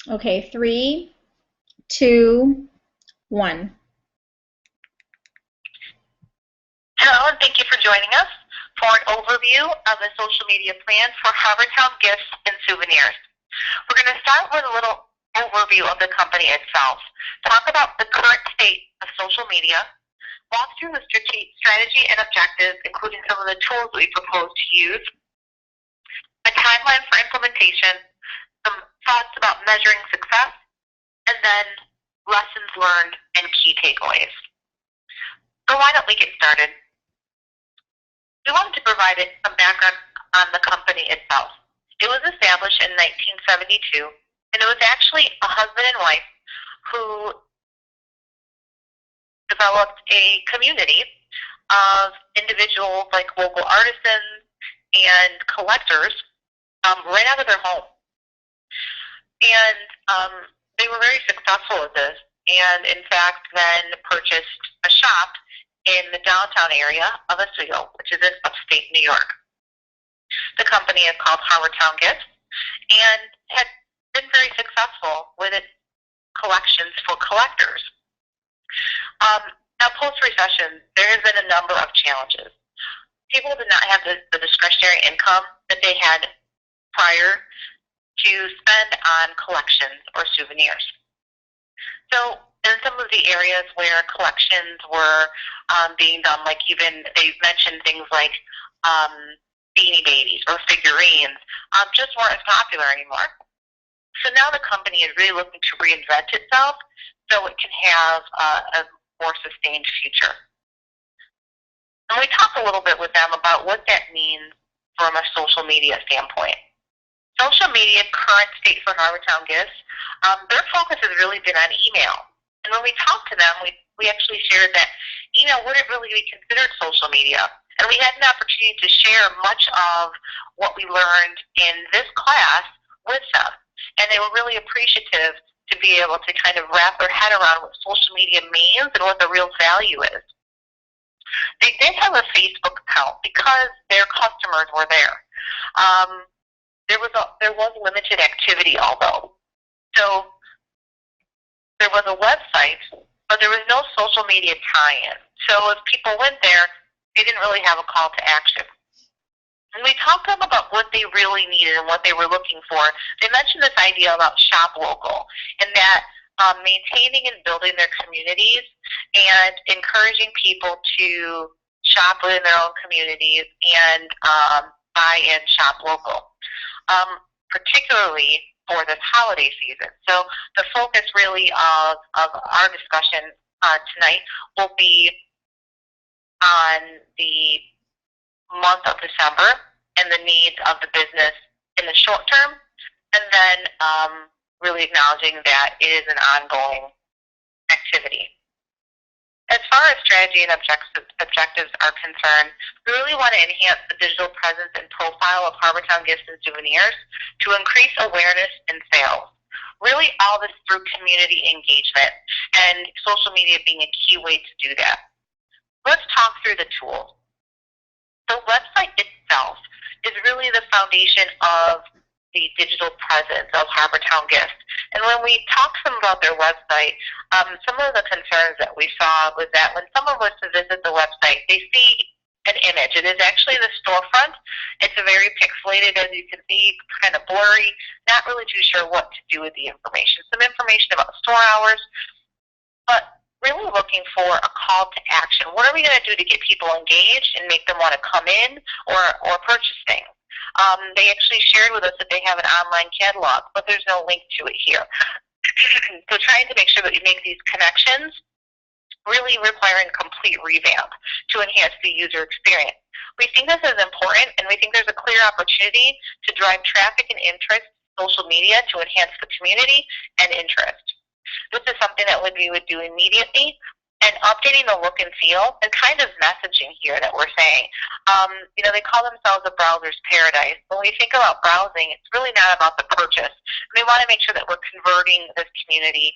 Okay, 3, 2, 1. Hello, and thank you for joining us for an overview of the social media plan for Harbortown Gifts and Souvenirs. We're going to start with a little overview of the company itself, talk about the current state of social media, walk through the strategy and objectives, including some of the tools we propose to use, a timeline for implementation, some thoughts about measuring success, and then lessons learned and key takeaways. So why don't we get started? We wanted to provide some background on the company itself. It was established in 1972, and it was actually a husband and wife who developed a community of individuals like local artisans and collectors right out of their home. And they were very successful at this, and in fact then purchased a shop in the downtown area of Oswego, which is in upstate New York. The company is called Harbortown Gifts and had been very successful with its collections for collectors. Now, post-recession, there has been a number of challenges. People did not have the discretionary income that they had prior to spend on collections or souvenirs. So in some of the areas where collections were being done, like even they mentioned things like Beanie Babies or figurines, just weren't as popular anymore. So now the company is really looking to reinvent itself so it can have a more sustained future. And we talked a little bit with them about what that means from a social media standpoint. Social media current state for Harbortown Gifts, their focus has really been on email. And when we talked to them, we actually shared that email wouldn't really be considered social media. And we had an opportunity to share much of what we learned in this class with them. And they were really appreciative to be able to kind of wrap their head around what social media means and what the real value is. They did have a Facebook account because their customers were there. There was limited activity, although. So there was a website, but there was no social media tie-in. So if people went there, they didn't really have a call to action. And we talked to them about what they really needed and what they were looking for. They mentioned this idea about shop local and that maintaining and building their communities and encouraging people to shop within their own communities and buy and shop local, particularly for this holiday season. So the focus really of our discussion tonight will be on the month of December and the needs of the business in the short term, and then really acknowledging that it is an ongoing activity. As far as strategy and objectives are concerned, we really want to enhance the digital presence and profile of Harbortown Gifts and Souvenirs to increase awareness and sales. Really all this through community engagement and social media being a key way to do that. Let's talk through the tools. The website itself is really the foundation of the digital presence of Harbortown Gifts. And when we talked to them about their website, some of the concerns that we saw was that when someone was to visit the website, they see an image. It is actually the storefront. It's very pixelated, as you can see, kind of blurry, not really too sure what to do with the information. Some information about store hours, but really looking for a call to action. What are we going to do to get people engaged and make them want to come in or purchase things? They actually shared with us that they have an online catalog, but there's no link to it here. So trying to make sure that we make these connections really requiring a complete revamp to enhance the user experience. We think this is important, and we think there's a clear opportunity to drive traffic and interest in social media to enhance the community and interest. This is something that we would do immediately, and updating the look and feel and kind of messaging here that we're saying. They call themselves a browser's paradise. When we think about browsing, it's really not about the purchase. We want to make sure that we're converting this community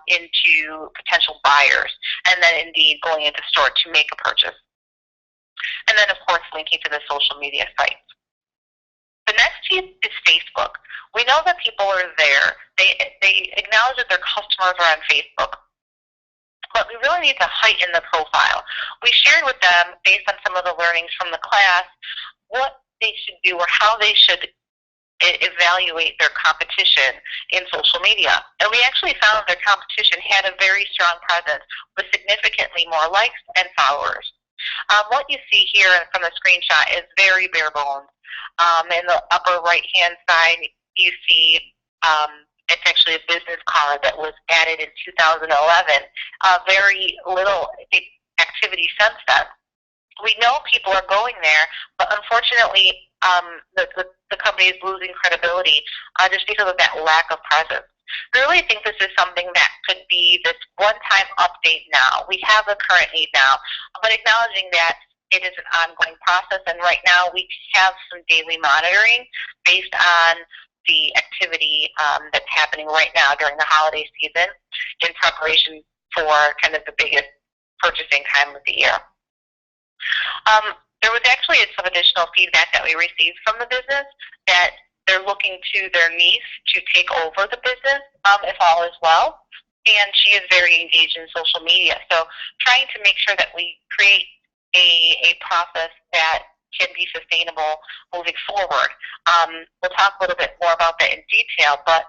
into potential buyers and then indeed going into store to make a purchase. And then, of course, linking to the social media sites. The next piece is Facebook. We know that people are there. They acknowledge that their customers are on Facebook, but we really need to heighten the profile. We shared with them, based on some of the learnings from the class, what they should do or how they should evaluate their competition in social media. And we actually found their competition had a very strong presence with significantly more likes and followers. What you see here from the screenshot is very bare bones. In the upper right-hand side, you see it's actually a business card that was added in 2011. Very little activity since then. We know people are going there, but unfortunately, the company is losing credibility just because of that lack of presence. I really think this is something that could be this one-time update now. We have the current need now, but acknowledging that it is an ongoing process, and right now we have some daily monitoring based on the activity that's happening right now during the holiday season in preparation for kind of the biggest purchasing time of the year. There was actually some additional feedback that we received from the business that they're looking to their niece to take over the business if all is well, and she is very engaged in social media. So trying to make sure that we create a process that can be sustainable moving forward. We'll talk a little bit more about that in detail, but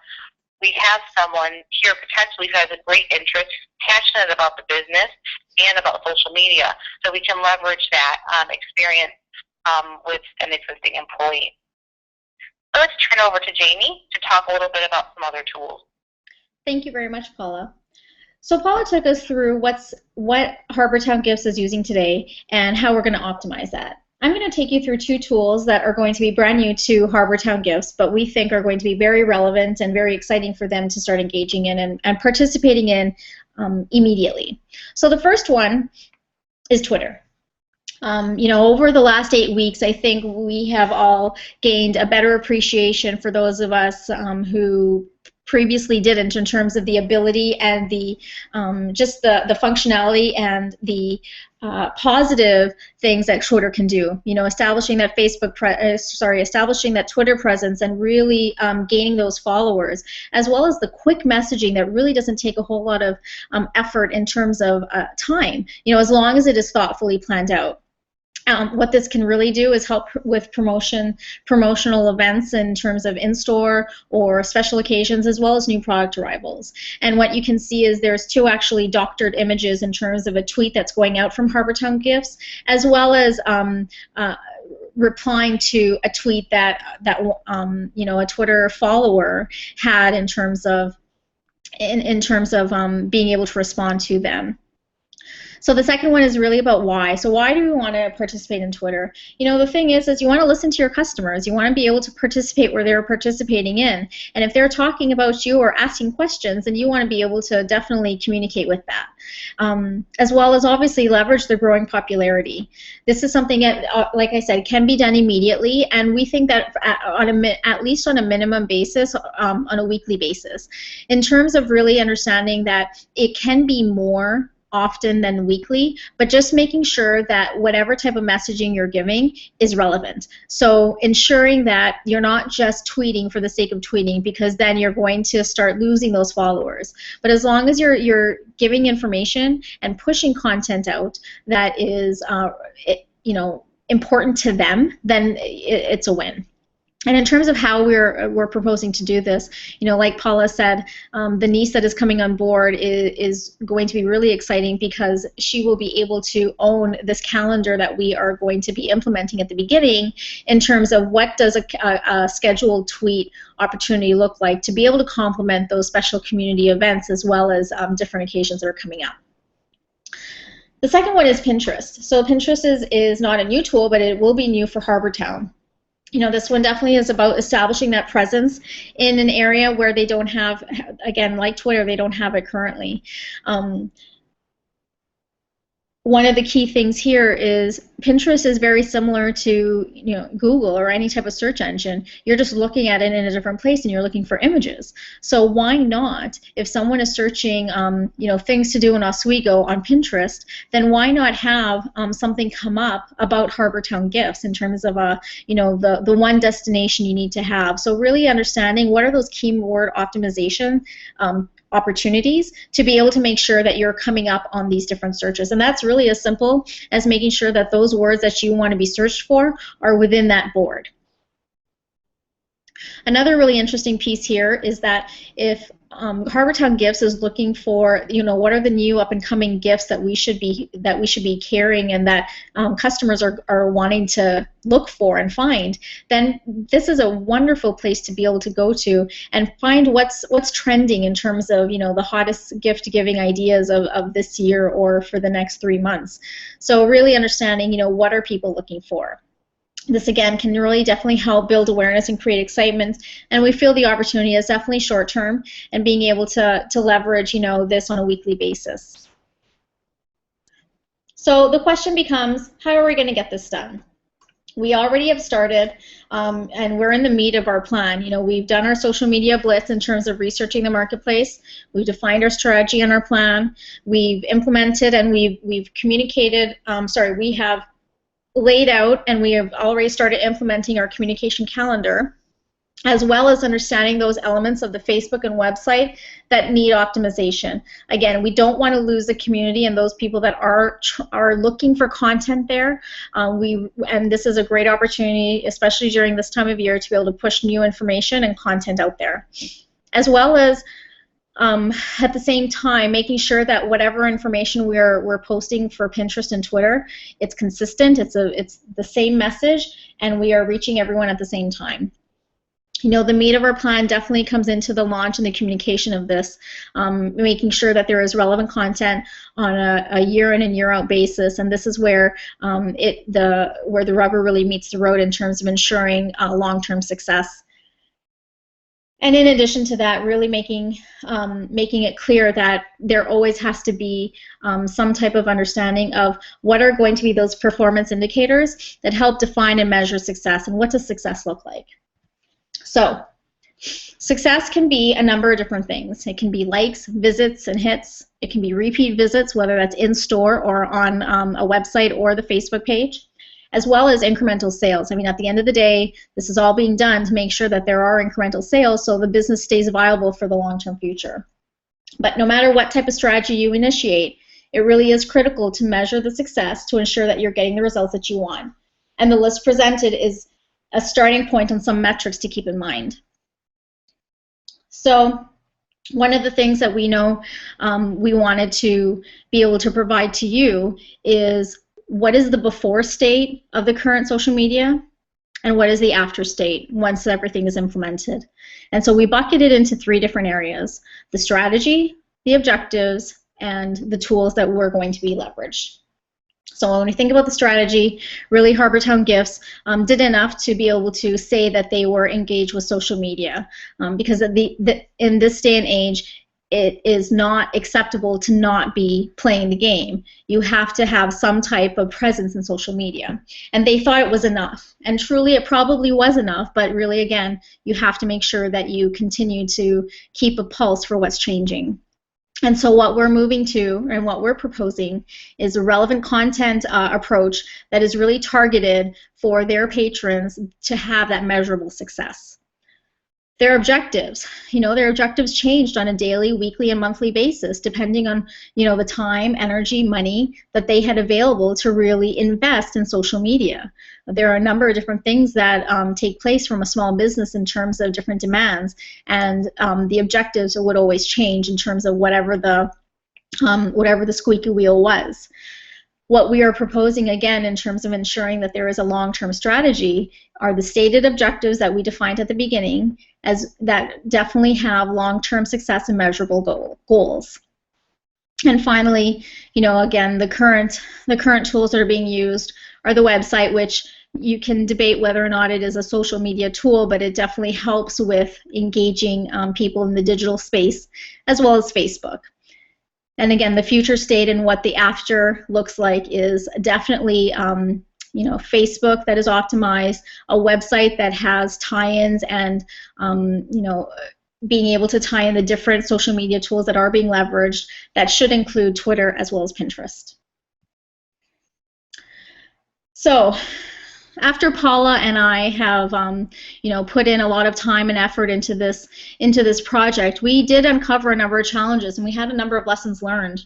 we have someone here potentially who has a great interest, passionate about the business and about social media, so we can leverage that experience with an existing employee. So let's turn over to Jamie to talk a little bit about some other tools. Thank you very much, Paula. So Paula took us through what Harbortown Gifts is using today and how we're going to optimize that. I'm going to take you through two tools that are going to be brand new to Harbortown Gifts, but we think are going to be very relevant and very exciting for them to start engaging in and participating in immediately. So the first one is Twitter. Over the last 8 weeks, I think we have all gained a better appreciation for those of us who previously didn't, in terms of the ability and the just the functionality and the positive things that Twitter can do. Establishing that establishing that Twitter presence and really gaining those followers, as well as the quick messaging that really doesn't take a whole lot of effort in terms of time. As long as it is thoughtfully planned out. What this can really do is help with promotional events in terms of in-store or special occasions, as well as new product arrivals. And what you can see is there's two actually doctored images in terms of a tweet that's going out from Harbortown Gifts, as well as replying to a tweet that a Twitter follower had in terms of being able to respond to them. So the second one is really about why. So why do we want to participate in Twitter? The thing is you want to listen to your customers. You want to be able to participate where they're participating in. And if they're talking about you or asking questions, then you want to be able to definitely communicate with that. As well as obviously leverage their growing popularity. This is something that, like I said, can be done immediately, and we think that at least on a minimum basis, on a weekly basis. In terms of really understanding that it can be more often than weekly, but just making sure that whatever type of messaging you're giving is relevant. So ensuring that you're not just tweeting for the sake of tweeting, because then you're going to start losing those followers. But as long as you're giving information and pushing content out that is important to them, then it's a win. And in terms of how we're proposing to do this, like Paula said, the niece that is coming on board is going to be really exciting, because she will be able to own this calendar that we are going to be implementing at the beginning, in terms of what does a scheduled tweet opportunity look like to be able to complement those special community events, as well as different occasions that are coming up. The second one is Pinterest. So Pinterest is not a new tool, but it will be new for Harbortown. This one definitely is about establishing that presence in an area where they don't have, again, like Twitter, they don't have it currently. one of the key things here is Pinterest is very similar to Google or any type of search engine. You're just looking at it in a different place and you're looking for images. So why not, if someone is searching things to do in Oswego on Pinterest, then why not have something come up about Harbortown gifts in terms of the one destination you need to have. So really understanding what are those keyword optimization opportunities to be able to make sure that you're coming up on these different searches. And that's really as simple as making sure that those words that you want to be searched for are within that board. Another really interesting piece here is that if Harbortown Gifts is looking for, what are the new up-and-coming gifts that we should be carrying and that customers are wanting to look for and find, then this is a wonderful place to be able to go to and find what's trending in terms of the hottest gift-giving ideas of this year or for the next 3 months. So really understanding, what are people looking for. This, again, can really definitely help build awareness and create excitement, and we feel the opportunity is definitely short-term and being able to leverage, this on a weekly basis. So the question becomes, how are we going to get this done? We already have started, and we're in the meat of our plan. We've done our social media blitz in terms of researching the marketplace. We've defined our strategy and our plan. We've implemented and we've communicated, we have laid out and we have already started implementing our communication calendar, as well as understanding those elements of the Facebook and website that need optimization. Again, we don't want to lose the community and those people that are looking for content there. And this is a great opportunity, especially during this time of year, to be able to push new information and content out there, as well as at the same time, making sure that whatever information we're posting for Pinterest and Twitter, it's consistent, it's the same message, and we are reaching everyone at the same time. The meat of our plan definitely comes into the launch and the communication of this, making sure that there is relevant content on a year in and year out basis, and this is where where the rubber really meets the road in terms of ensuring long-term success. And in addition to that, really making it clear that there always has to be some type of understanding of what are going to be those performance indicators that help define and measure success, and what does success look like. So success can be a number of different things. It can be likes, visits, and hits. It can be repeat visits, whether that's in store or on a website or the Facebook page, as well as incremental sales. I mean, at the end of the day, this is all being done to make sure that there are incremental sales so the business stays viable for the long-term future. But no matter what type of strategy you initiate, it really is critical to measure the success to ensure that you're getting the results that you want. And the list presented is a starting point on some metrics to keep in mind. So one of the things that we know we wanted to be able to provide to you is what is the before state of the current social media and what is the after state once everything is implemented. And so we bucketed into 3 different areas: the strategy, the objectives, and the tools that we're going to be leveraged. So when we think about the strategy, really Harbortown Gifts did enough to be able to say that they were engaged with social media, because in this day and age, it is not acceptable to not be playing the game. You have to have some type of presence in social media. And they thought it was enough. And truly it probably was enough, but really, again, you have to make sure that you continue to keep a pulse for what's changing. And so what we're moving to and what we're proposing is a relevant content approach that is really targeted for their patrons to have that measurable success. Their objectives, their objectives changed on a daily, weekly, and monthly basis depending on, the time, energy, money that they had available to really invest in social media. There are a number of different things that take place from a small business in terms of different demands, and the objectives would always change in terms of whatever the squeaky wheel was. What we are proposing, again, in terms of ensuring that there is a long-term strategy, are the stated objectives that we defined at the beginning, as that definitely have long-term success and measurable goals. And finally, again, the current tools that are being used are the website, which you can debate whether or not it is a social media tool, but it definitely helps with engaging people in the digital space, as well as Facebook. And again, the future state and what the after looks like is definitely Facebook that is optimized, a website that has tie-ins and being able to tie in the different social media tools that are being leveraged. That should include Twitter as well as Pinterest. So after Paula and I have put in a lot of time and effort into this project, we did uncover a number of challenges, and we had a number of lessons learned.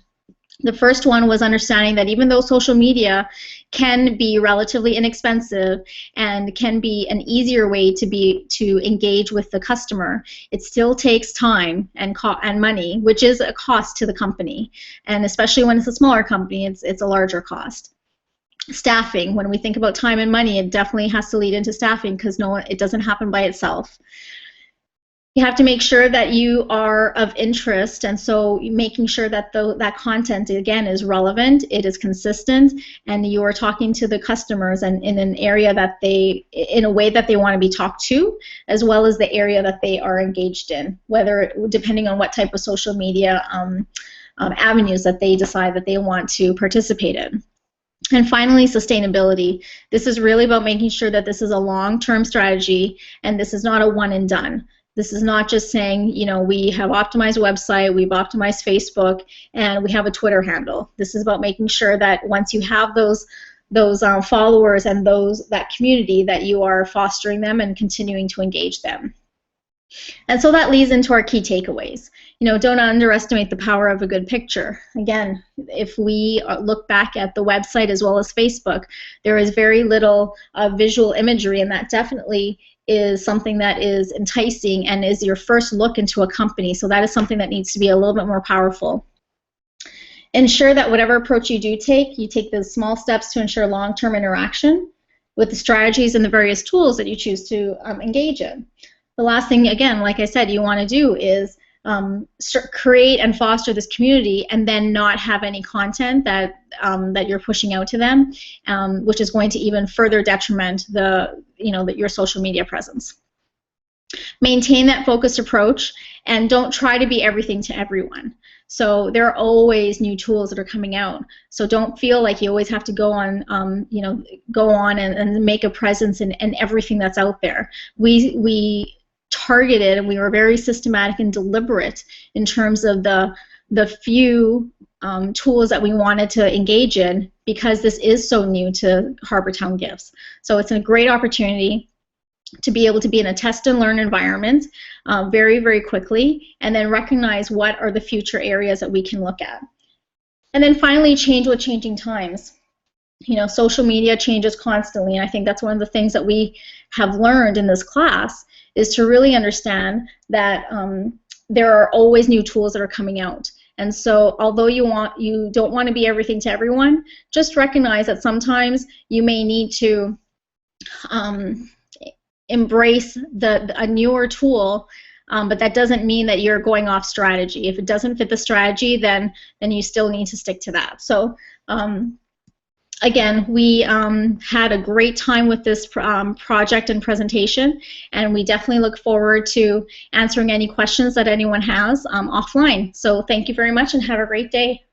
The first one was understanding that even though social media can be relatively inexpensive and can be an easier way to engage with the customer, it still takes time and money, which is a cost to the company, and especially when it's a smaller company, it's a larger cost. Staffing, when we think about time and money, it definitely has to lead into staffing, because it doesn't happen by itself. You have to make sure that you are of interest, and so making sure that that content, again, is relevant, it is consistent, and you are talking to the customers and in an area in a way that they want to be talked to, as well as the area that they are engaged in, depending on what type of social media avenues that they decide that they want to participate in. And finally, sustainability. This is really about making sure that this is a long-term strategy, and this is not a one and done. This is not just saying, we have optimized a website, we've optimized Facebook, and we have a Twitter handle. This is about making sure that once you have those followers and that community, that you are fostering them and continuing to engage them. And so that leads into our key takeaways. Don't underestimate the power of a good picture. Again, if we look back at the website as well as Facebook, there is very little visual imagery, and that definitely is something that is enticing and is your first look into a company. So that is something that needs to be a little bit more powerful. Ensure that whatever approach you do take, you take those small steps to ensure long-term interaction with the strategies and the various tools that you choose to engage in. The last thing, again, like I said, you want to do is create and foster this community, and then not have any content that you're pushing out to them, which is going to even further detriment your social media presence. Maintain that focused approach, and don't try to be everything to everyone. So there are always new tools that are coming out. So don't feel like you always have to go on, and make a presence in everything that's out there. We targeted, and we were very systematic and deliberate in terms of the few tools that we wanted to engage in, because this is so new to Harbortown Gifts. So it's a great opportunity to be able to be in a test and learn environment very, very quickly, and then recognize what are the future areas that we can look at. And then finally, change with changing times. Social media changes constantly, and I think that's one of the things that we have learned in this class, is to really understand that there are always new tools that are coming out. And so although you don't want to be everything to everyone, just recognize that sometimes you may need to embrace a newer tool, but that doesn't mean that you're going off strategy. If it doesn't fit the strategy, then you still need to stick to that. So again, we had a great time with this project and presentation, and we definitely look forward to answering any questions that anyone has offline. So thank you very much, and have a great day.